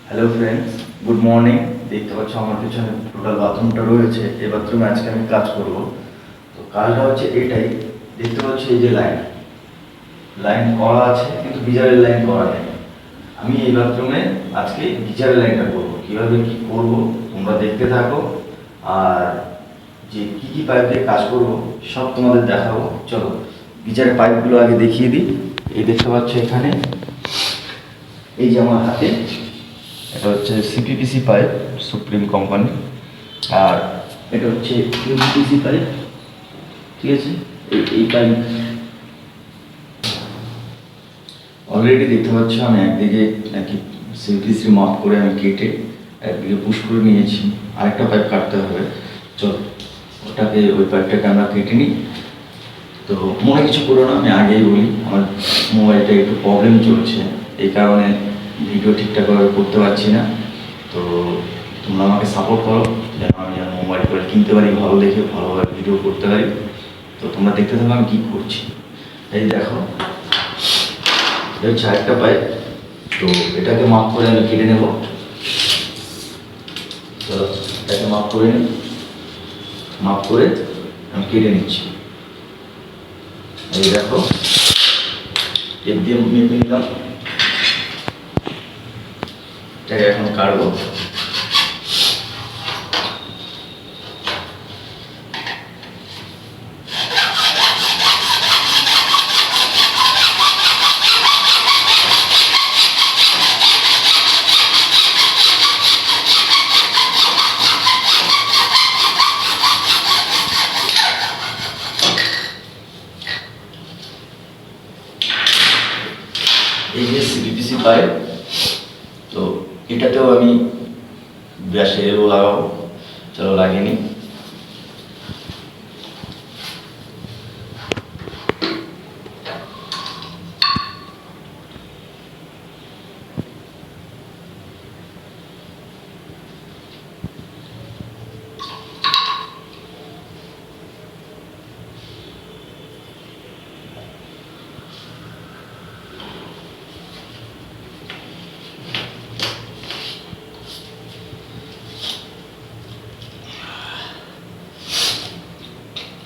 Hello friends, good morning. দেখতে পাচ্ছ আমার পিছনে টোটাল বাথরুমটা রয়েছে। এই বাথরুমে আজকে আমি কাজ করব। তো কাজটা হচ্ছে এটাই, দেখতে পাচ্ছ এই যে লাইন লাইন করা আছে কিন্তু গিজারের লাইন করা নেই। আমি এই বাথরুমে আজকে গিজারের লাইনটা করবো। কীভাবে কী করবো তোমরা দেখতে থাকো, আর যে কী কী পাইপ দিয়ে কাজ করবো সব তোমাদের দেখাবো। চলো গিজারের পাইপগুলো আগে দেখিয়ে দিই। এই দেখতে পাচ্ছ এখানে, এই যে আমার হাতে এটা হচ্ছে সিপিপিসি পাইপ, সুপ্রিম কোম্পানি। আর এটা হচ্ছে ইউপিপিসি পাইপ, ঠিক আছে। এই পাইপ অলরেডি দেখতে পাচ্ছ আমি একদিকে নাকি সিপিপিসি মাপ করে আমি কেটে একদিকে পুশ করে নিয়েছি। আরেকটা পাইপ কাটতে হবে। চলো ওই পাইপটাকে আমরা কেটে নিই। তো মনে কিছু করো না, আমি আগেই বলি আমার মোবাইলটা একটু প্রবলেম চলছে, এই কারণে ভিডিও ঠিকঠাকভাবে করতে পারছি না। তো তোমরা আমাকে সাপোর্ট করো যেন আমি আমার মোবাইল করে কিনতে পারি, ভালো দেখে ভালোভাবে ভিডিও করতে পারি। তো তোমরা দেখতে থাকো আমি কী করছি। এই দেখো, এটা হচ্ছে আরেকটা পাইপ। তো এটাকে মাপ করে আমি কেটে নেব। চলো এটাকে মাপ করে নিই, মাপ করে আমি কেটে নিচ্ছি। এই দেখো, টেপ দিয়ে মেপে নিলাম। এটাকে এখন কাটবো। এই যে সিপিপিসি পাইপ, তো এটাতেও আমি গ্যাসে এলো লাগাবো। চলো লাগিয়ে নিই।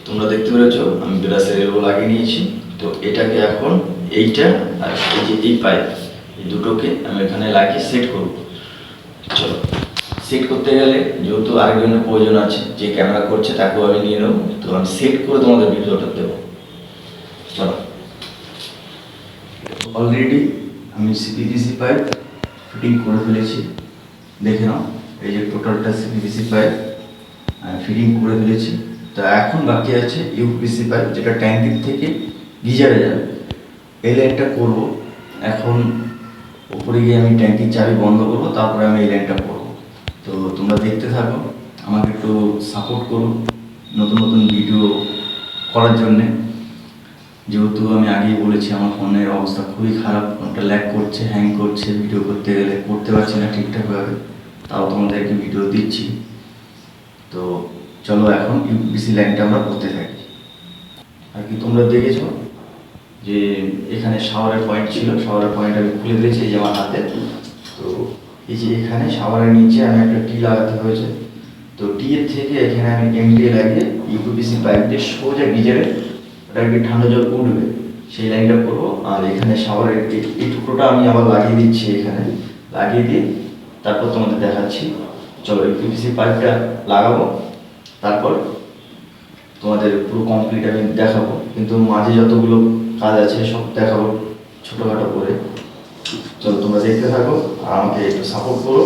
তোমরা দেখতে পেরেছো আমি গ্যাসের এলো লাগিয়ে নিয়েছি। তো এটাকে এখন এইটা আর এই যে এই পাইপ, এই দুটোকে আমি এখানে লাগিয়ে সেট করব। চলো সেট করতে গেলে যেহেতু আরেকজনের প্রয়োজন আছে, যে ক্যামেরা করছে তাকেও আমি নিয়ে নেবো। তো আমি সেট করে তোমাদের ভিডিওটা দেবো। চলো, অলরেডি আমি সিপিপিসি পাইপ ফিটিং করে ফেলেছি, দেখে নাও। এই যে টোটালটা সিপিপিসি পাইপ আমি ফিটিং করে ফেলেছি। তো এখন বাকি আছে ইউপিসি পাইপ, যেটা ট্যাঙ্কির থেকে গিজারে যাবে। এই লাইনটা করবো। এখন উপরে গিয়ে আমি ট্যাঙ্কির চাবি বন্ধ করবো, তারপরে আমি এই লাইনটা করবো। তো তোমরা দেখতে থাকো, আমাকে একটু সাপোর্ট করো নতুন নতুন ভিডিও করার জন্যে। যেহেতু আমি আগেই বলেছি আমার ফোনের অবস্থা খুবই খারাপ, ফোনটা ল্যাগ করছে, হ্যাং করছে, ভিডিও করতে গেলে করতে পারছি না ঠিকঠাকভাবে, তাও তোমাদেরকে ভিডিও দিচ্ছি। তো চলো এখন ইউপিসি লাইনটা আমরা করতে থাকি। আর কি তোমরা দেখেছো যে এখানে শাওয়ারের পয়েন্ট ছিল, শাওয়ারের পয়েন্ট আমি খুলে দিয়েছি এই যে আমার হাতে। তো এই যে এখানে শাওয়ারের নিচে আমি একটা টি লাগাতে হয়েছে। তো টি এর থেকে এখানে আমি এমডিএ লাগিয়ে ইউপিসি পাইপ দিয়ে সোজা গিজারে ওটা একটি ঠান্ডা জল উঠবে সেই লাইনটা করবো। আর এখানে শাওয়ারের এই টুকরোটা আমি আবার লাগিয়ে দিচ্ছি, এখানে লাগিয়ে দিয়ে তারপর তোমাদের দেখাচ্ছি। চলো ইউপিসি পাইপটা লাগাবো, তারপর তোমাদের পুরো কমপ্লিট আমি দেখাবো। কিন্তু মাঝে যতগুলো কাজ আছে সব দেখাবো ছোটোখাটো করে। চলো তোমরা দেখতে থাকো আর আমাকে একটু সাপোর্ট করো।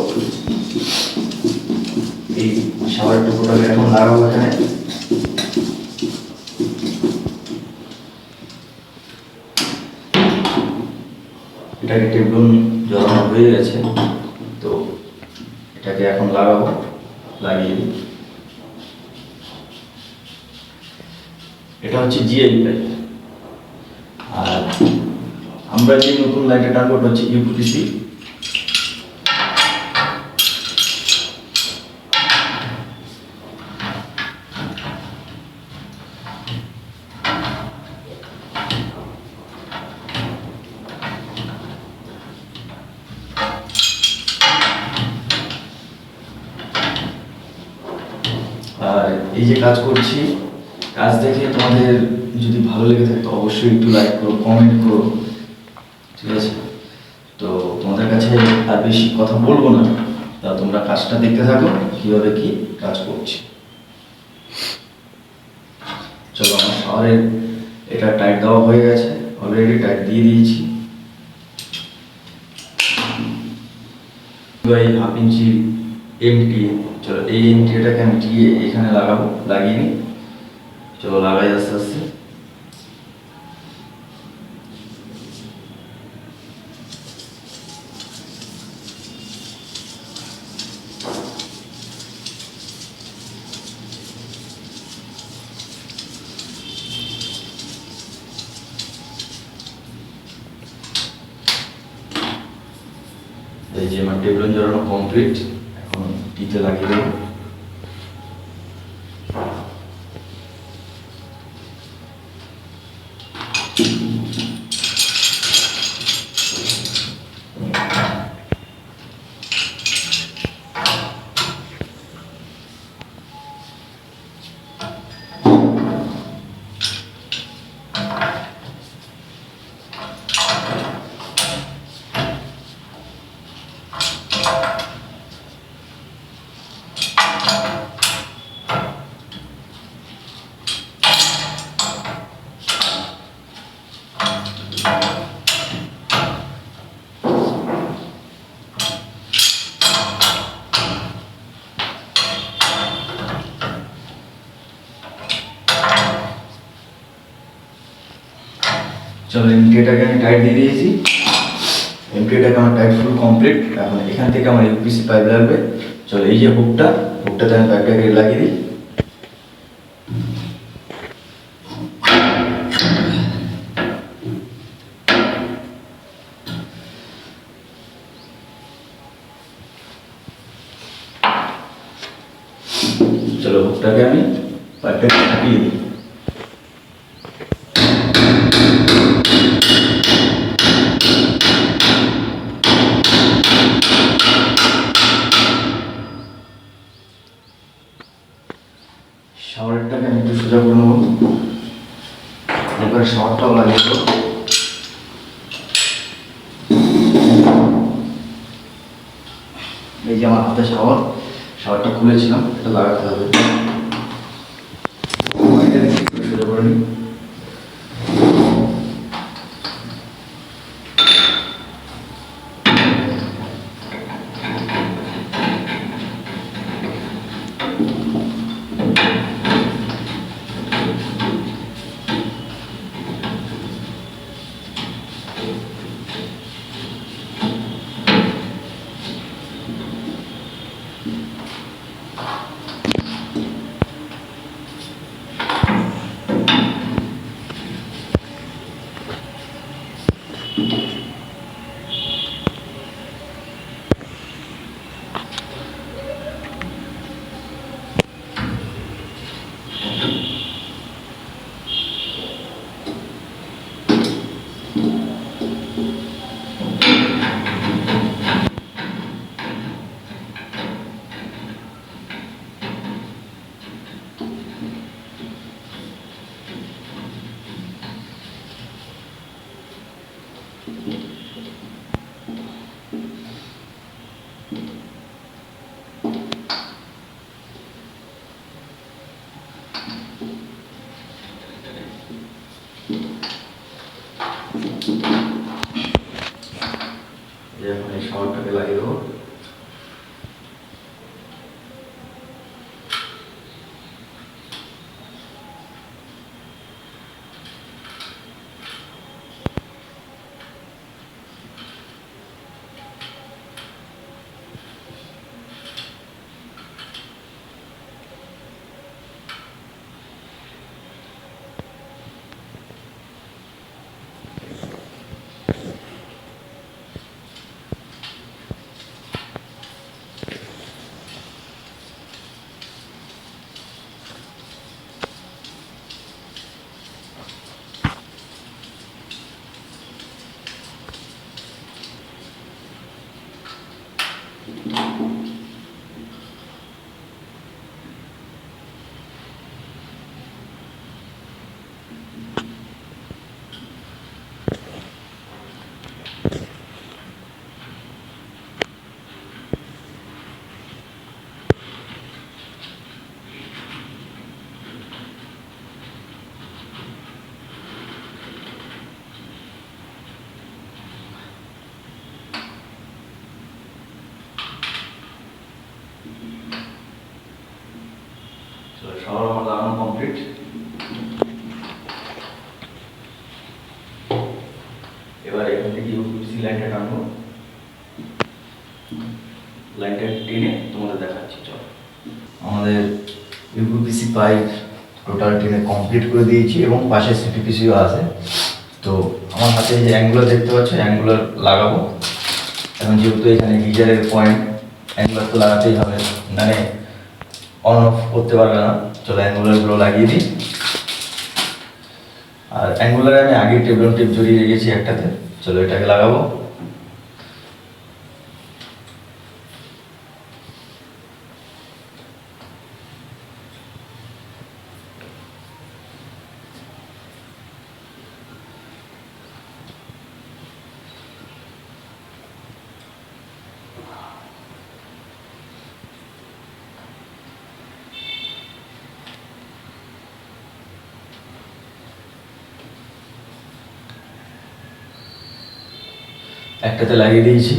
এই শাওয়ারের টুকরোটাকে এখন লাগাবো এখানে। এটাকে টেবলুন জড়ানো হয়ে গেছে। তো এটাকে এখন লাগাবো, লাগিয়ে দিই। এটা হচ্ছে জিআই পাইপ। আর আমরা যে নতুন লাইনটা টানবো ওটা হচ্ছে ইউপিপিসি। এই যে কাজ করছি, কাজ দেখে তোমাদের যদি ভালো লেগে থাকে তো অবশ্যই একটু লাইক করো, কমেন্ট করো, ঠিক আছে? তো তোমাদের কাছে আর বেশি কথা বলবো না, তা তোমরা কাজটা দেখতে থাকো কীভাবে কি কাজ করছি। চলো, আমার শহরের এটা টাইট দেওয়া হয়ে গেছে, অলরেডি টাইট দিয়ে দিয়েছি। এই 1/2 ইঞ্চি এমটি, চলো এই এমটিটাকে আমি দিয়ে এখানে লাগাবো, লাগিয়ে নিই। চলো লাগাই আস্তে আস্তে। এই যে আমার টেবিল জড়ানো কমপ্লিট, এখন টিতে লাগিয়ে দেবো। চলো এমটিটাকে আমি টাইট দিয়ে দিয়েছি, এমটিটাকে আমার টাইট ফুল কমপ্লিট। এখন এখান থেকে আমার ইউপিসি পাইপ লাগবে। চলো এই যে হুকটাতে আমি পাইপটাকে লাগিয়ে দিই। চলো হুকটাকে আমি পাইপটাকে লাগিয়ে দিই। শাওয়ারটাকে আমি একটু সোজা করে নেবো, এবারে শাওয়ারটাও লাগিয়ে দেবো। এই যে আমার হাতে শাওয়ারটা খুলেছিলাম, এটা লাগাতে হবে। সোজা করে নিই। এখন এই শাওয়ারটাকে লাগিয়ে দেবো। সবার আমার লাগানো কমপ্লিট। এবার এখান থেকে ইউপিসি লাইনটা টানবো, লাইনটা টেনে তোমাদের দেখাচ্ছি। চলো, আমাদের ইউপিসি পাইপ টোটাল টেনে কমপ্লিট করে দিয়েছি এবং পাশে সিপিপিসিও আছে। তো আমার হাতে যে অ্যাঙ্গুলার দেখতে পাচ্ছ, অ্যাঙ্গুলার লাগাবো। এখন যেহেতু এখানে গিজারের পয়েন্ট, অ্যাঙ্গুলার তো লাগাতেই হবে, মানে অন অফ করতে পারবে না। চলো অ্যাঙ্গুলারগুলো লাগিয়ে দিই। আর অ্যাঙ্গুলারে আমি আগে টেবিল টেপ জড়িয়ে রেখেছি একটাতে। চলো এটাকে লাগাবো। একটাতে লাগিয়ে দিয়েছি,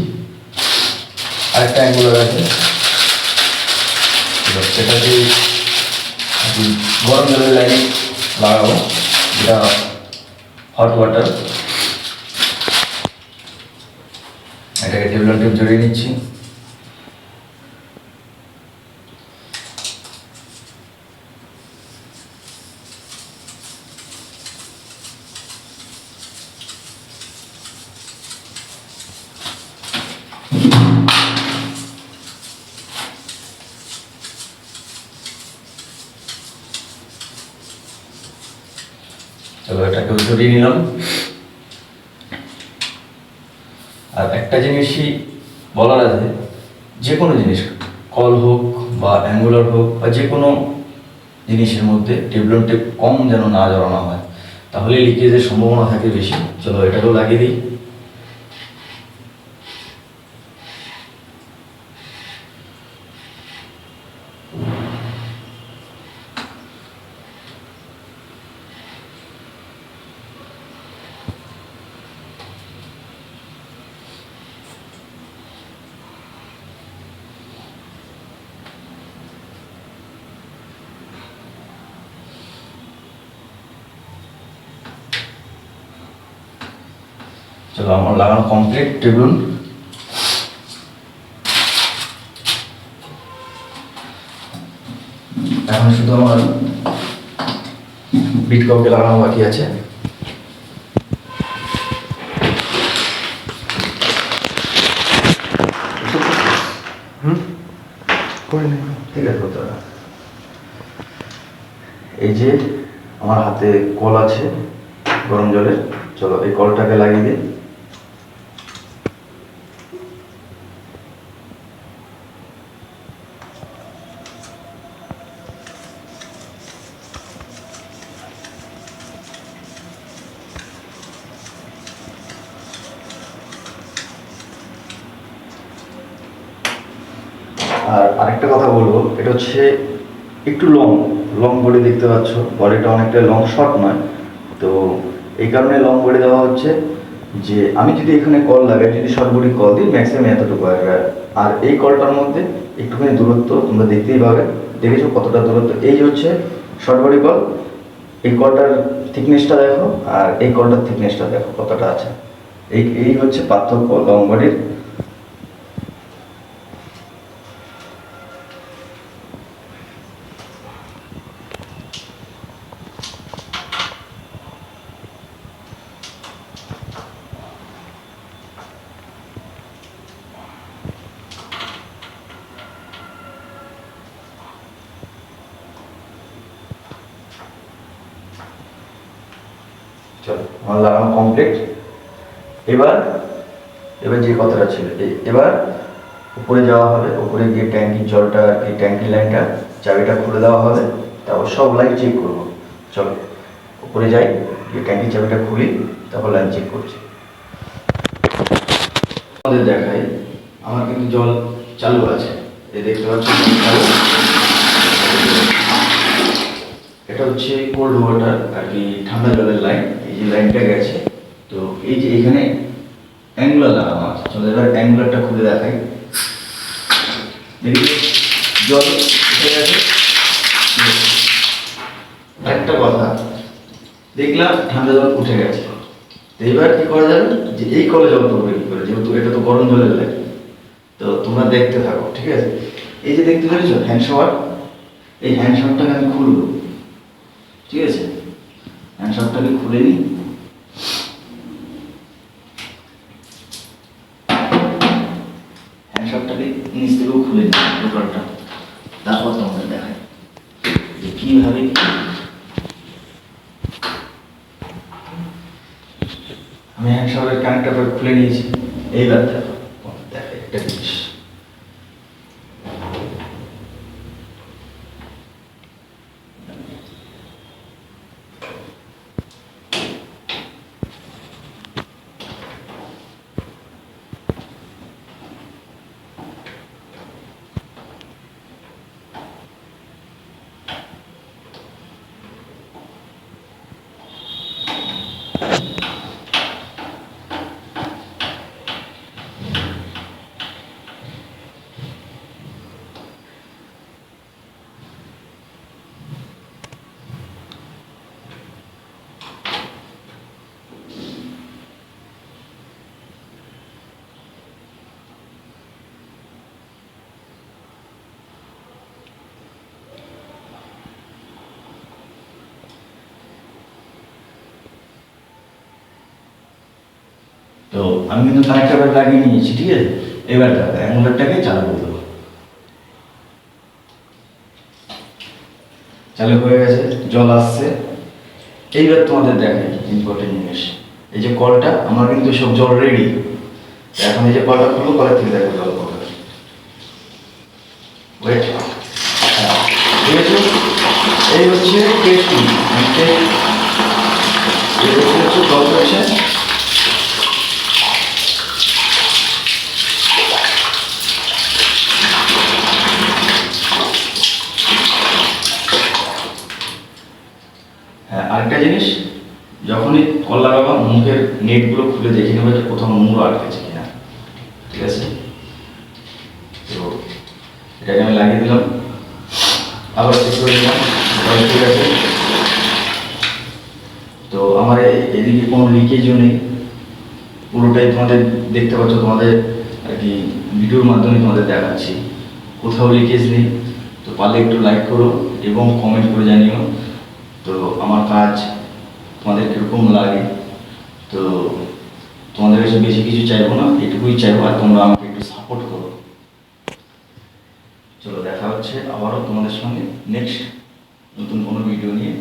আরেকটা অ্যাঙ্গুলার আছে, সেটাকে গরম জলের লাইনে লাগাবো, যেটা হট ওয়াটার। এটাকে টেবিল টেপ জড়িয়ে নিচ্ছি। চলো এটাকেও সরিয়ে নিলাম। আর একটা জিনিসই বলার আছে, যে কোনো জিনিস, কল হোক বা অ্যাঙ্গুলার হোক বা যে কোনো জিনিসের মধ্যে টেবলন টেপ কম যেন না জড়ানো হয়, তাহলে লিকেজের সম্ভাবনা থাকে বেশি। চলো এটাকেও লাগিয়ে দিই। চলো আমার লাগানো কমপ্লিট টেবিল। এখন শুধু আমার বিট কাউকে লাগানো বাকি আছে। ঠিক আছে, এই যে আমার হাতে কল আছে গরম জলের। চলো এই কলটাকে লাগিয়ে দিই। আর আরেকটা কথা বলবো, এটা হচ্ছে একটু লং বডি দেখতে পাচ্ছ, বডিটা অনেকটা লং, শর্ট নয়। তো এই কারণে লং বডি দেওয়া হচ্ছে যে আমি যদি এখানে কল লাগাই, যদি শর্ট বডি কল দিই, ম্যাক্সিমাম এতটুকু আসবে। আর এই কলটার মধ্যে একটুখানি দূরত্ব তোমরা দেখতেই পাবে, দেখেছো কতটা দূরত্ব। এই হচ্ছে শর্ট বডি কল, এই কলটার থিকনেসটা দেখো, আর এই কলটার থিকনেসটা দেখো কতটা আছে। এই হচ্ছে পার্থক্য লং বডির। চলো আমার লাগানো কমপ্লিট। এবার যে কথাটা ছিল, এবার উপরে যাওয়া হবে, উপরে গিয়ে ট্যাঙ্কির জলটা আর কি, ট্যাঙ্কির লাইনটা চাবিটা খুলে দেওয়া হবে, তারপর সব লাইন চেক করবো। চলো উপরে যাই, গিয়ে ট্যাঙ্কির চাবিটা খুলি, তারপর লাইন চেক করছি। আমাদের দেখাই, আমার কিন্তু জল চালু আছে, এই দেখতে পাচ্ছি চালু। এটা হচ্ছে কোল্ড ওয়াটার আর কি, ঠান্ডা জলের লাইন। এই যে লাইনটা গেছে, তো এই যে এখানে অ্যাঙ্গুলার লাগানো আছে। চলো এবার অ্যাঙ্গুলারটা খুলে দেখাই। দেখি জল উঠে গেছে। একটা কথা, দেখলাম ঠান্ডা জল উঠে গেছে, তো এবার কি করা যাবে যে এই কলে জল পড়বে কি করে, যেহেতু এটা তো গরম জলের লাগে। তো তোমরা দেখতে থাকো, ঠিক আছে? এই যে দেখতে পেরেছো হ্যান্ড শাওয়ার, এই হ্যান্ড শাওয়ারটাকে আমি খুলবো, ঠিক আছে? হ্যান্ড শাওয়ারটাকে খুলে নিই। হ্যান্ড শাওয়ারটাকে নিচ থেকেও খুলে নিই টোটালটা, তারপর তোমাদের দেখাই যে কীভাবে আমি হ্যান্ড শাওয়ারের কানেক্টরটা খুলে নিয়েছি। এইবার দেখো, দেখো একটা জিনিস, তো আমি কিন্তু কানেক্টরটা লাগিয়ে নিয়েছি, ঠিক আছে? এবার দেখো অ্যাঙ্গুলারটাকে চালু করে দেবো। চালু হয়ে গেছে, জল আসছে। এইবার তোমাদের দেখাই ইম্পর্টেন্ট জিনিস, এই যে কলটা আমার কিন্তু সব জল রেডি। এখন এই যে কলটা খুলবো, কলের থেকে দেখো জল পড়বে। ওয়েট, ঠিক আছে? এই হচ্ছে টেস্টিং, এই হচ্ছে জল পড়ছে। হ্যাঁ, আরেকটা জিনিস, যখনই কল লাগাবা মুখের নেটগুলো খুলে দেখে নেবে যে কোথাও মুড় আটকেছে কিনা, ঠিক আছে? তো এটাকে আমি লাগিয়ে দিলাম, আবার চেক করে দিলাম, ঠিক আছে। তো আমার এদিকে কোনো লিকেজও নেই, পুরোটাই তোমাদের দেখতে পাচ্ছ, তোমাদের আর কি ভিডিওর মাধ্যমে তোমাদের দেখাচ্ছি, কোথাও লিকেজ নেই। তো পারলে একটু লাইক করো এবং কমেন্ট করে জানিও তো আমার কাজ তোমাদের কীরকম লাগে। তো তোমাদের কাছে বেশি কিছু চাইবো না, এটুকুই চাইবো, আর তোমরা আমাকে একটু সাপোর্ট করো। চলো দেখা হচ্ছে আবারও তোমাদের সঙ্গে নেক্সট নতুন কোনো ভিডিও নিয়ে।